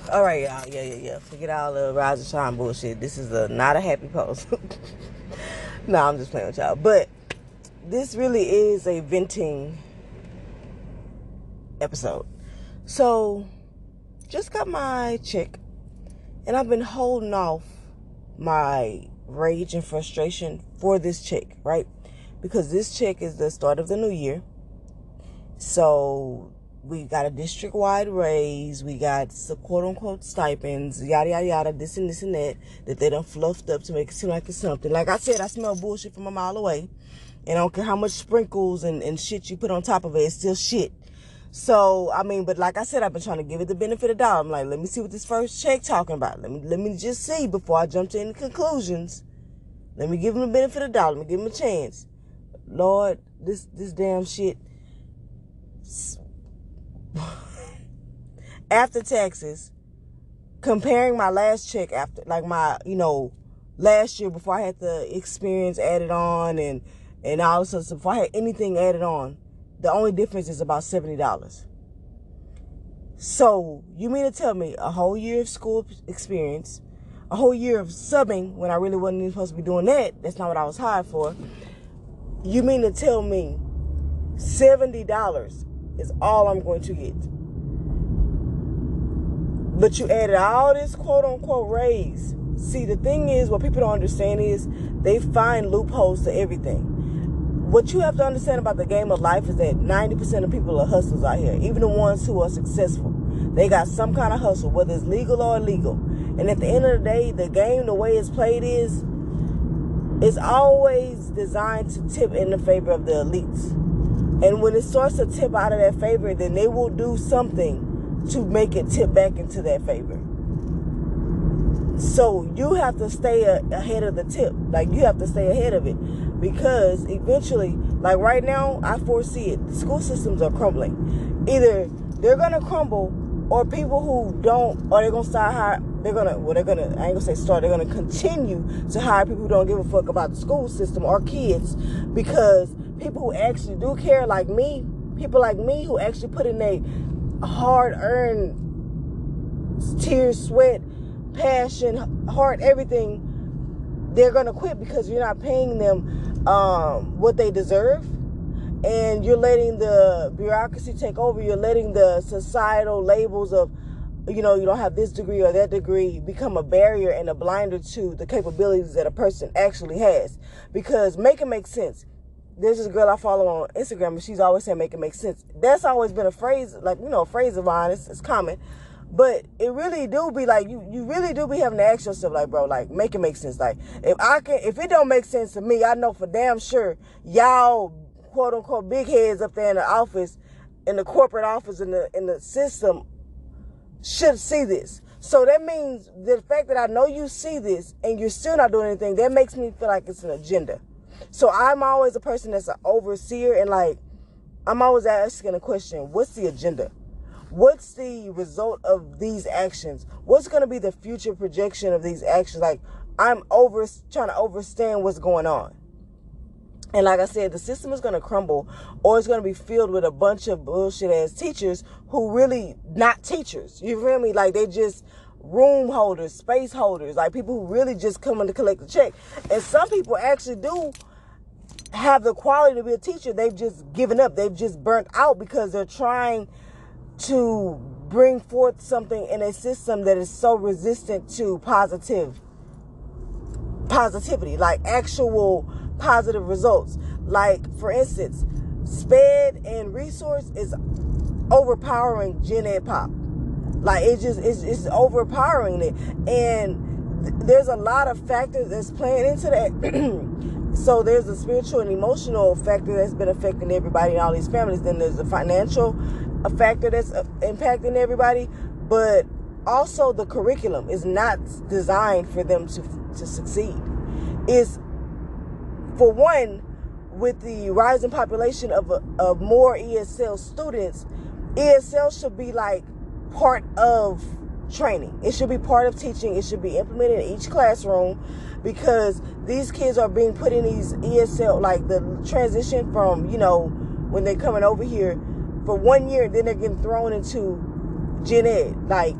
All right, y'all. Yeah. Forget all the rise and shine bullshit. This is not a happy post. No, I'm just playing with y'all. But this really is a venting episode. So, just got my check, and I've been holding off my rage and frustration for this check, right? Because this check is the start of the new year. So we got a district-wide raise. We got some quote-unquote stipends, yada, yada, yada, this and that they done fluffed up to make it seem like it's something. Like I said, I smell bullshit from a mile away. And I don't care how much sprinkles and shit you put on top of it, it's still shit. So, I mean, but like I said, I've been trying to give it the benefit of the doubt. I'm like, let me see what this first check talking about. Let me just see before I jump to any conclusions. Let me give him the benefit of the doubt. Let me give him a chance. Lord, this damn shit. After taxes, comparing my last check after, like my, last year before I had the experience added on and all this other stuff, before I had anything added on, the only difference is about $70. So you mean to tell me a whole year of school experience, a whole year of subbing when I really wasn't even supposed to be doing that? That's not what I was hired for. You mean to tell me $70 is all I'm going to get? But you added all this quote-unquote raise. See, the thing is, what people don't understand is they find loopholes to everything. What you have to understand about the game of life is that 90% of people are hustlers out here. Even the ones who are successful. They got some kind of hustle, whether it's legal or illegal. And at the end of the day, the game, the way it's played is, it's always designed to tip in the favor of the elites. And when it starts to tip out of that favor, then they will do something to make it tip back into that favor. So you have to stay ahead of the tip. Like, you have to stay ahead of it. Because eventually, like right now, I foresee it. The school systems are crumbling. Either they're going to crumble, or people who don't, or they're going to start hiring, I ain't going to say start, they're going to continue to hire people who don't give a fuck about the school system or kids. Because people who actually do care, like me, people like me who actually put in a hard-earned tears, sweat, passion, heart, everything, they're going to quit because you're not paying them what they deserve. And you're letting the bureaucracy take over. You're letting the societal labels of, you don't have this degree or that degree become a barrier and a blinder to the capabilities that a person actually has. Because make it make sense. There's this girl I follow on Instagram, and she's always saying make it make sense. That's always been a phrase, like, a phrase of mine. It's common. But it really do be like, you really do be having to ask yourself, like, bro, like, make it make sense. Like, if it don't make sense to me, I know for damn sure y'all, quote unquote, big heads up there in the office, in the corporate office, in the system, should see this. So that means the fact that I know you see this and you're still not doing anything, that makes me feel like it's an agenda. So I'm always a person that's an overseer, and like, I'm always asking a question: what's the agenda? What's the result of these actions? What's going to be the future projection of these actions? Like, I'm trying to understand what's going on. And like I said, the system is going to crumble, or it's going to be filled with a bunch of bullshit ass teachers who really not teachers. You feel me? Like, they just room holders, space holders, like people who really just come in to collect the check. And some people actually do have the quality to be a teacher. They've just given up. They've just burnt out because they're trying to bring forth something in a system that is so resistant to positivity, like actual positive results. Like, for instance, SPED and resource is overpowering Gen Ed Pop. Like, it's overpowering it. And there's a lot of factors that's playing into that. So there's a spiritual and emotional factor that's been affecting everybody in all these families. Then there's a financial factor that's impacting everybody. But also the curriculum is not designed for them to succeed. Is, for one, with the rising population of more ESL students, ESL should be like part of training. It should be part of teaching. It should be implemented in each classroom, because these kids are being put in these ESL, like the transition from, when they're coming over here for 1 year, then they're getting thrown into Gen Ed. Like,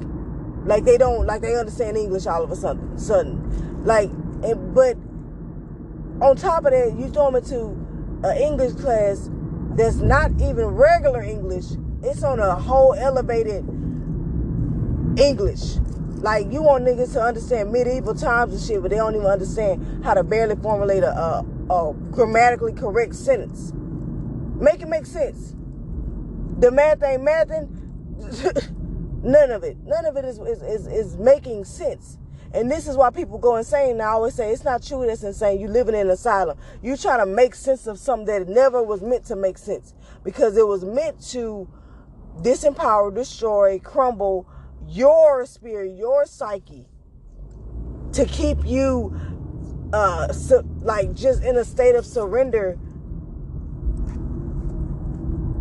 Like they understand English all of a sudden. Like, but on top of that, you throw them into an English class that's not even regular English. It's on a whole elevated English. Like, you want niggas to understand medieval times and shit, but they don't even understand how to barely formulate a grammatically correct sentence. Make it make sense. The math ain't mathing. None of it is making sense. And this is why people go insane. I always say, it's not true that's insane. You living in an asylum. You trying to make sense of something that never was meant to make sense. Because it was meant to disempower, destroy, crumble your spirit, your psyche. To keep you just in a state of surrender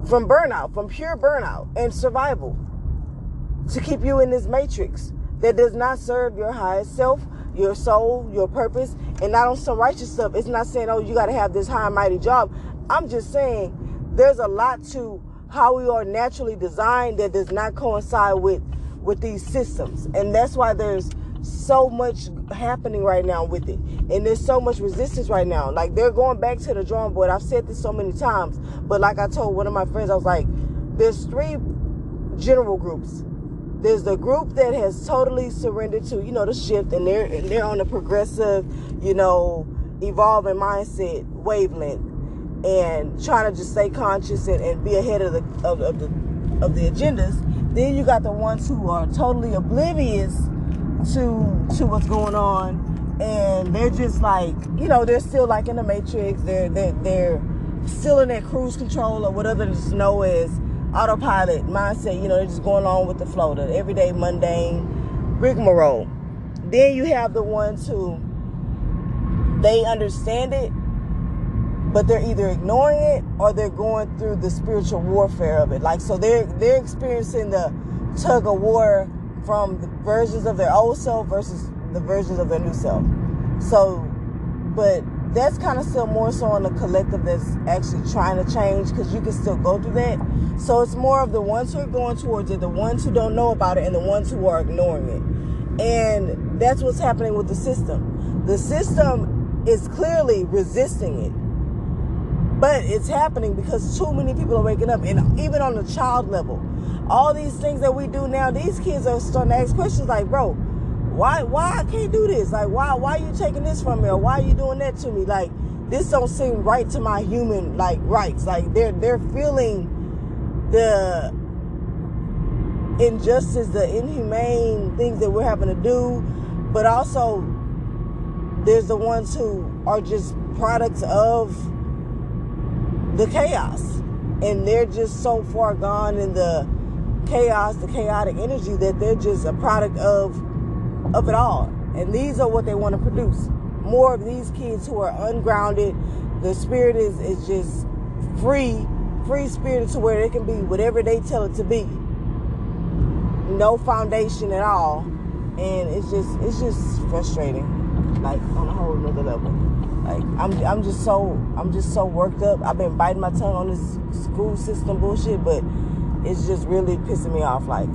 from burnout, from pure burnout and survival. To keep you in this matrix that does not serve your highest self, your soul, your purpose, and not on some righteous stuff. It's not saying, oh, you got to have this high and mighty job. I'm just saying there's a lot to how we are naturally designed that does not coincide with these systems. And that's why there's so much happening right now with it. And there's so much resistance right now. Like, they're going back to the drawing board. I've said this so many times. But like I told one of my friends, I was like, there's 3 general groups. There's the group that has totally surrendered to, the shift, and they're on a progressive, evolving mindset wavelength, and trying to just stay conscious and be ahead of the agendas. Then you got the ones who are totally oblivious to what's going on, and they're just like, they're still like in the matrix. They're still in that cruise control or whatever it's known as autopilot mindset. They're just going along with the flow, the everyday mundane rigmarole. Then you have the ones who they understand it, but they're either ignoring it or they're going through the spiritual warfare of it. Like, so they're experiencing the tug of war from the versions of their old self versus the versions of their new self. So, but that's kind of still more so on the collective that's actually trying to change, because you can still go through that. So it's more of the ones who are going towards it, the ones who don't know about it, and the ones who are ignoring it. And that's what's happening with the system. The system is clearly resisting it. But it's happening because too many people are waking up. And even on the child level, all these things that we do now, these kids are starting to ask questions like, bro, why I can't do this? Like, why are you taking this from me? Or why are you doing that to me? Like, this don't seem right to my human, rights. Like, they're feeling the injustice, the inhumane things that we're having to do. But also, there's the ones who are just products of the chaos. And they're just so far gone in the chaos, the chaotic energy, that they're just a product of it all. And these are what they want to produce. More of these kids who are ungrounded. The spirit is just free spirited to where it can be whatever they tell it to be. No foundation at all. And it's just frustrating. Like, on a whole nother level. Like, I'm just so worked up. I've been biting my tongue on this school system bullshit, but it's just really pissing me off. Like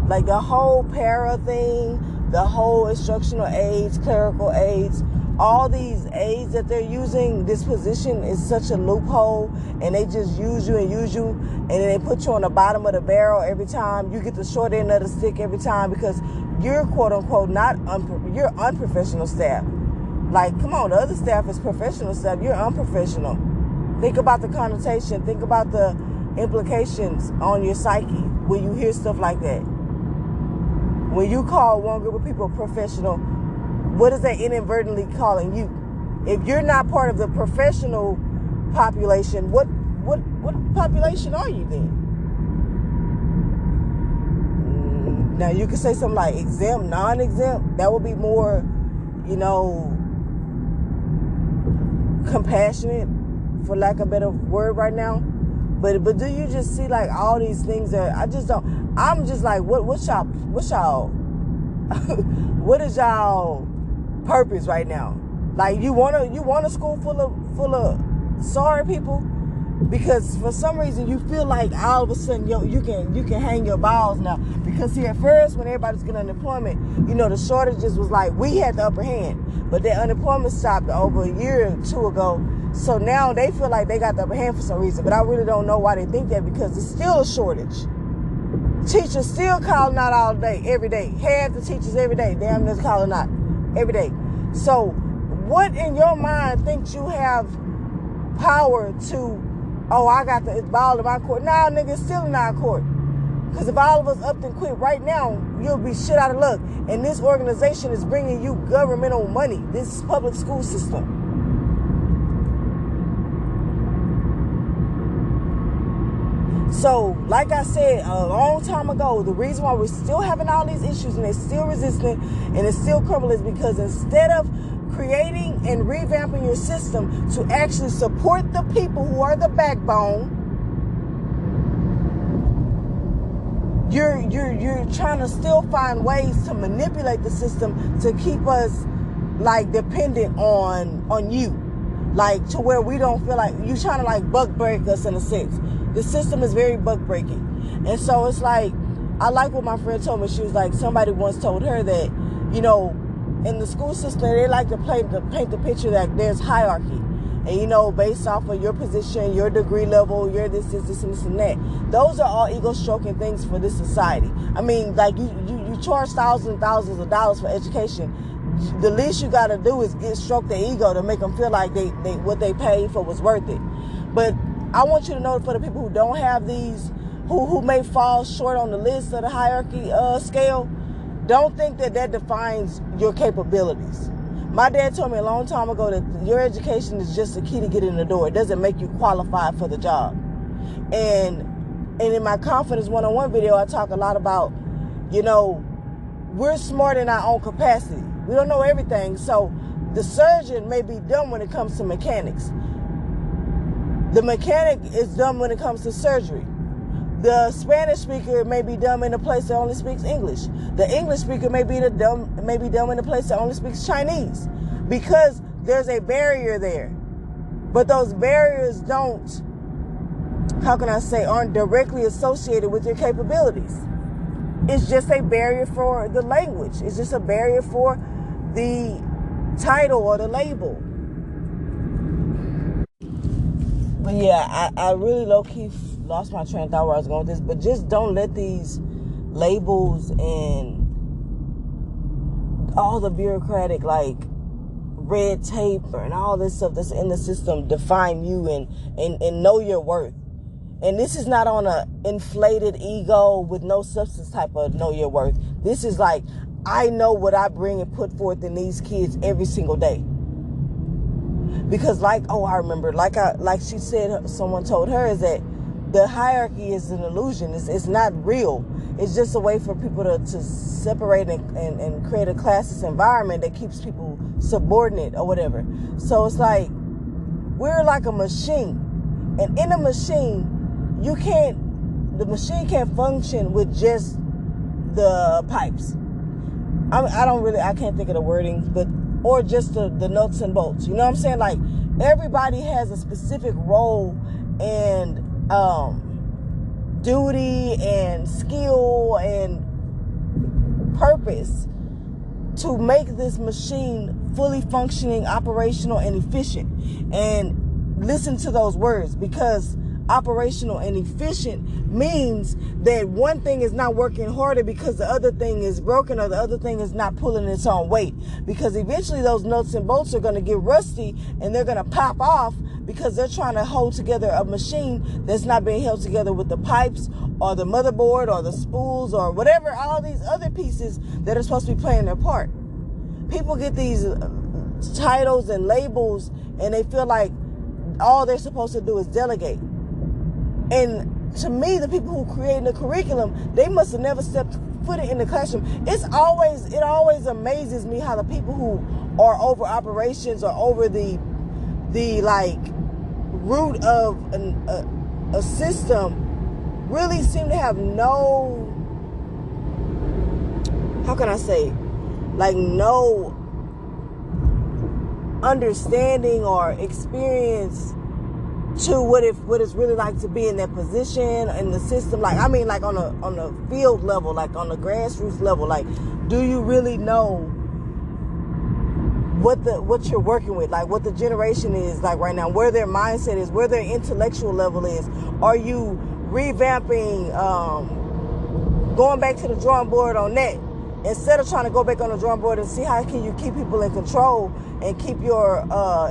like the whole para thing, the whole instructional aids, clerical aids, all these aids that they're using, this position is such a loophole, and they just use you, and then they put you on the bottom of the barrel every time. You get the short end of the stick every time because you're quote unquote you're unprofessional staff. Like, come on, the other staff is professional staff. You're unprofessional. Think about the connotation. Think about the implications on your psyche when you hear stuff like that. When you call one group of people professional, what is that inadvertently calling you? If you're not part of the professional population, what population are you then? Now, you could say something like exempt, non-exempt. That would be more, compassionate, for lack of a better word right now. But do you just see, like, all these things that I just don't... I'm just like, what's y'all what is y'all purpose right now? Like, you want a school full of sorry people? Because for some reason you feel like all of a sudden you can hang your balls now. Because see, at first when everybody's getting unemployment, the shortages was like we had the upper hand, but that unemployment stopped over a year or two ago. So now they feel like they got the upper hand for some reason, but I really don't know why they think that, because it's still a shortage. Teachers still calling out all day, every day. Half the teachers every day, damn near calling out every day. So what in your mind thinks you have power to, I got the ball in my court? Nah, nigga, it's still in our court. Because if all of us upped and quit right now, you'll be shit out of luck. And this organization is bringing you governmental money, this public school system. So, like I said a long time ago, the reason why we're still having all these issues and it's still resistant and it's still crumbling is because instead of creating and revamping your system to actually support the people who are the backbone, you're trying to still find ways to manipulate the system to keep us like dependent on you, like to where we don't feel like you're trying to like buck break us in a sense. The system is very buck breaking, and so it's like I like what my friend told me. She was like, somebody once told her that in the school system they like to paint the picture that there's hierarchy. And, based off of your position, your degree level, your this, and that. Those are all ego-stroking things for this society. I mean, like, you charge thousands and thousands of dollars for education. The least you got to do is stroke their ego to make them feel like they what they paid for was worth it. But I want you to know, for the people who don't have these, who may fall short on the list of the hierarchy scale, don't think that defines your capabilities. My dad told me a long time ago that your education is just the key to get in the door. It doesn't make you qualified for the job. And in my Confidence 101 video, I talk a lot about, we're smart in our own capacity. We don't know everything. So the surgeon may be dumb when it comes to mechanics. The mechanic is dumb when it comes to surgery. The Spanish speaker may be dumb in a place that only speaks English. The English speaker may be dumb in a place that only speaks Chinese, because there's a barrier there. But those barriers aren't directly associated with your capabilities. It's just a barrier for the language. It's just a barrier for the title or the label. But yeah, I really low-key lost my train of thought where I was going with this, but just don't let these labels and all the bureaucratic like red tape and all this stuff that's in the system define you and know your worth. And this is not on a inflated ego with no substance type of know your worth. This is like, I know what I bring and put forth in these kids every single day. Because I remember, like she said, someone told her, is that the hierarchy is an illusion. It's not real. It's just a way for people to separate and create a classist environment that keeps people subordinate or whatever. So it's like, we're like a machine. And in a machine, the machine can't function with just the pipes. I can't think of the wording, or just the nuts and bolts. You know what I'm saying? Like, everybody has a specific role and duty and skill and purpose to make this machine fully functioning, operational, and efficient. And listen to those words, because operational and efficient means that one thing is not working harder because the other thing is broken, or the other thing is not pulling its own weight. Because eventually those nuts and bolts are going to get rusty and they're going to pop off, because they're trying to hold together a machine that's not being held together with the pipes or the motherboard or the spools or whatever, all these other pieces that are supposed to be playing their part. People get these titles and labels and they feel like all they're supposed to do is delegate. And to me, the people who create the curriculum, they must have never stepped foot in the classroom. It always amazes me how the people who are over operations or over the like root of a system really seem to have no, how can I say, like no understanding or experience to what it's really like to be in that position in the system. Like, I mean, like on a field level, like on the grassroots level. Like, do you really know what you're working with? Like, what the generation is like right now, where their mindset is, where their intellectual level is. Are you revamping, going back to the drawing board on that, instead of trying to go back on the drawing board and see how can you keep people in control and keep your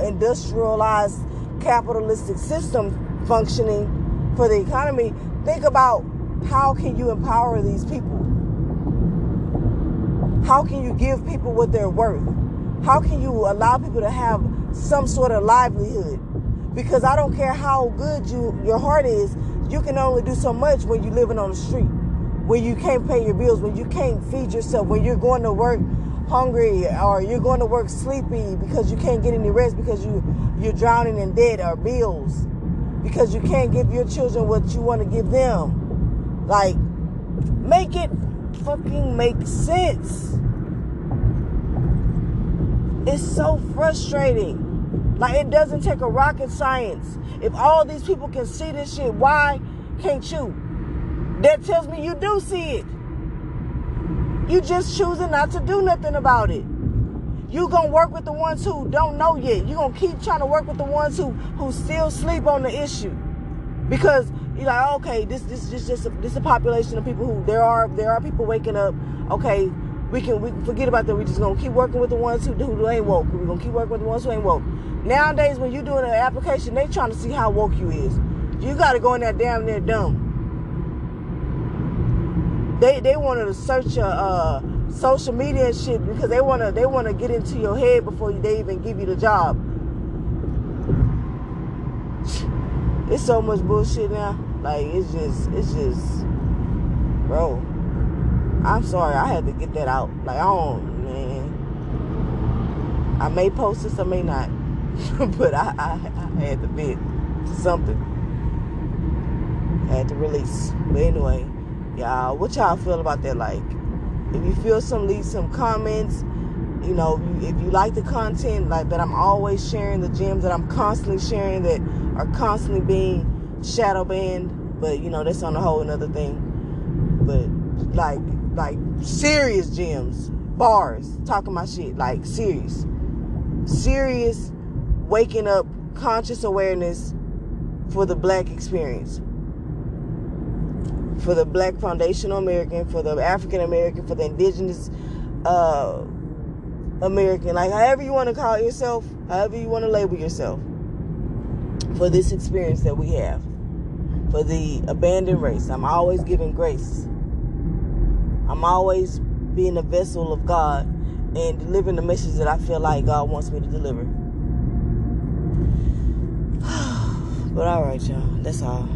industrialized capitalistic system functioning for the economy? Think about, how can you empower these people? How can you give people what they're worth? How can you allow people to have some sort of livelihood? Because I don't care how good your heart is, you can only do so much when you're living on the street, when you can't pay your bills, when you can't feed yourself, when you're going to work hungry, or you're going to work sleepy because you can't get any rest, because you're drowning in debt or bills, because you can't give your children what you want to give them. Like, make it fucking make sense. It's so frustrating. Like, it doesn't take a rocket science. If all these people can see this shit, why can't you? That tells me you do see it. You just choosing not to do nothing about it. You gonna work with the ones who don't know yet. You gonna keep trying to work with the ones who still sleep on the issue, because you're like, okay, this a population of people who there are people waking up. Okay, we can forget about that. We just gonna keep working with the ones who ain't woke. We're gonna keep working with the ones who ain't woke. Nowadays, when you're doing an application, they trying to see how woke you is. You gotta go in there damn near dumb. They wanted to search your social media and shit, because they wanna get into your head before they even give you the job. It's so much bullshit now. Like, it's just, bro. I'm sorry, I had to get that out. Like, I may post this, I may not, but I had to vent something. I had to release. But anyway, y'all, what y'all feel about that? Like, if you feel leave some comments. You know, if you like the content, like that, I'm always sharing, the gems that I'm constantly sharing that are constantly being shadow banned. But, you know, that's on a whole another thing. But like serious gems, bars, talking my shit, like serious waking up conscious awareness for the black experience, for the black foundational American, for the African American, for the indigenous American, like however you want to call yourself, however you want to label yourself, for this experience that we have, for the abandoned race. I'm always giving grace. I'm always being a vessel of God and delivering the message that I feel like God wants me to deliver. But all right, y'all, that's all.